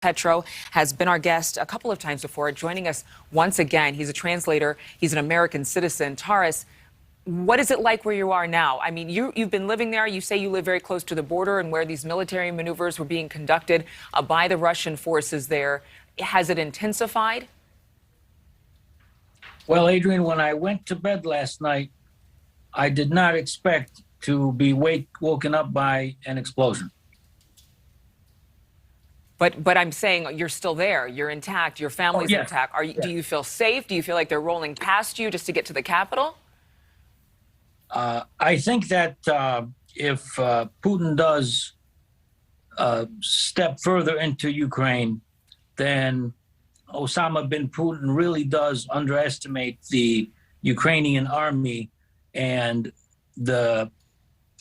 Petro has been our guest a couple of times before, joining us once again. He's a translator. He's an American citizen. Taras, what is it like where you are now? I mean, you've been living there. You say you live very close to the border and where these military maneuvers were being conducted by the Russian forces there. Has it intensified? Well, Adrienne, when I went to bed last night, I did not expect to be woken up by an explosion. But I'm saying you're still there. You're intact. Your family's intact. Do you feel safe? Do you feel like they're rolling past you just to get to the Capitol? I think that if Putin does step further into Ukraine, then Osama bin Putin really does underestimate the Ukrainian army and the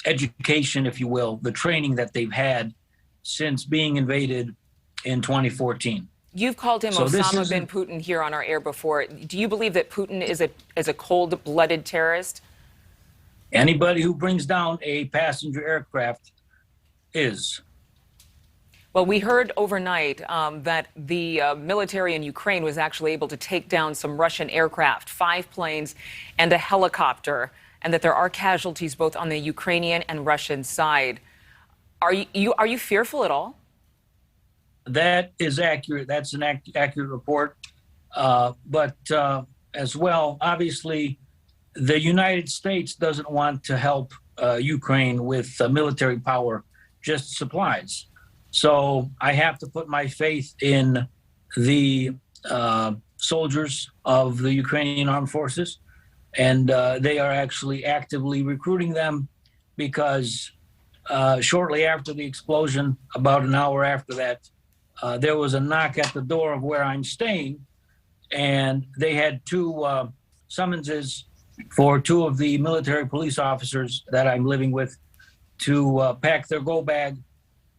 education, if you will, the training that they've had since being invaded in 2014. You've called him Osama bin Putin here on our air before. Do you believe that Putin is a cold-blooded terrorist? Anybody who brings down a passenger aircraft is. Well, we heard overnight that the military in Ukraine was actually able to take down some Russian aircraft, 5 planes and a helicopter, and that there are casualties both on the Ukrainian and Russian side. Are you fearful at all? That is accurate. That's an accurate report. But as well, obviously, the United States doesn't want to help Ukraine with military power, just supplies. So I have to put my faith in the soldiers of the Ukrainian armed forces. And they are actually actively recruiting them because shortly after the explosion, about an hour after that, there was a knock at the door of where I'm staying, and they had 2 summonses for 2 of the military police officers that I'm living with to pack their go bag,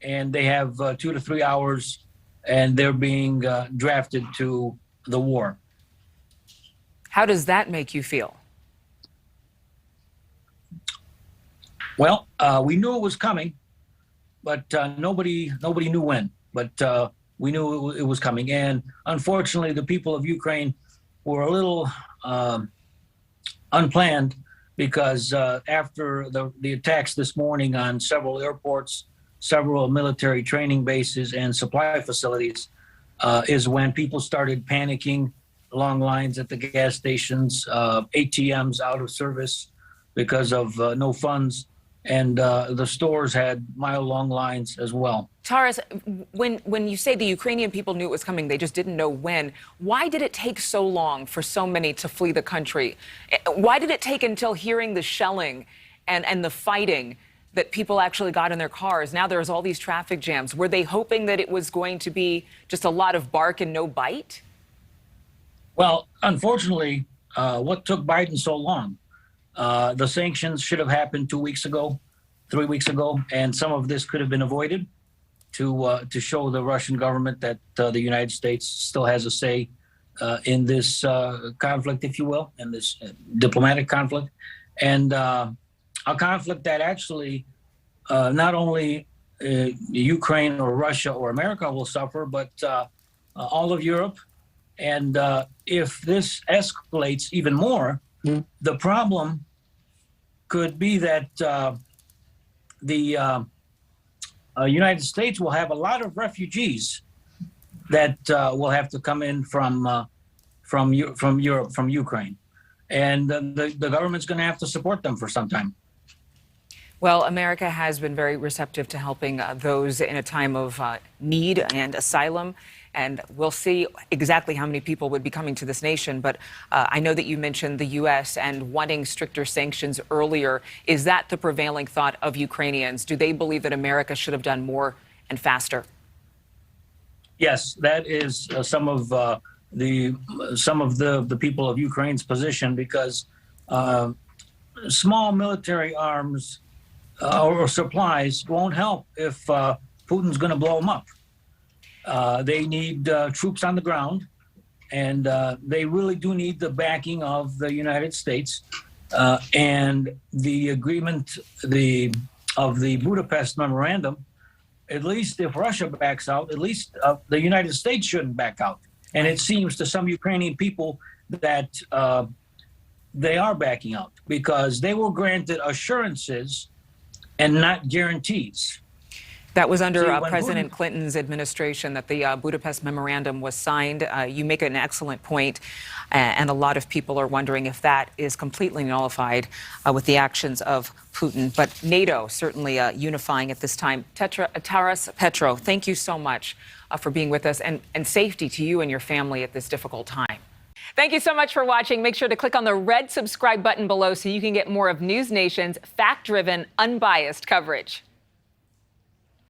and they have 2 to 3 hours, and they're being drafted to the war. How does that make you feel? Well, we knew it was coming, but nobody knew when. But we knew it was coming. And unfortunately, the people of Ukraine were a little unplanned because after the attacks this morning on several airports, several military training bases and supply facilities is when people started panicking, long lines at the gas stations, ATMs out of service because of no funds. And the stores had mile-long lines as well. Taras, when you say the Ukrainian people knew it was coming, they just didn't know when, why did it take so long for so many to flee the country? Why did it take until hearing the shelling and the fighting that people actually got in their cars? Now there's all these traffic jams. Were they hoping that it was going to be just a lot of bark and no bite? Well, unfortunately, what took Biden so long? The sanctions should have happened 2 weeks ago, 3 weeks ago, and some of this could have been avoided to show the Russian government that the United States still has a say in this conflict, if you will, in this diplomatic conflict, and a conflict that actually not only Ukraine or Russia or America will suffer, but all of Europe. And if this escalates even more, the problem could be that the United States will have a lot of refugees that will have to come in from Europe, from Ukraine, and the government's going to have to support them for some time. Well, America has been very receptive to helping those in a time of need and asylum. And we'll see exactly how many people would be coming to this nation. But I know that you mentioned the U.S. and wanting stricter sanctions earlier. Is that the prevailing thought of Ukrainians? Do they believe that America should have done more and faster? Yes, that is some of the people of Ukraine's position, because small military arms or supplies won't help if Putin's going to blow them up. They need troops on the ground, and they really do need the backing of the United States and the agreement of the Budapest Memorandum at least if Russia backs out, at least the United States shouldn't back out. And it seems to some Ukrainian people that they are backing out because they were granted assurances and not guarantees. That was under See, when President Putin- Clinton's administration that the Budapest Memorandum was signed. You make an excellent point, and a lot of people are wondering if that is completely nullified with the actions of Putin. But NATO certainly unifying at this time. Taras Petro, thank you so much for being with us, and safety to you and your family at this difficult time. Thank you so much for watching. Make sure to click on the red subscribe button below so you can get more of NewsNation's fact-driven, unbiased coverage.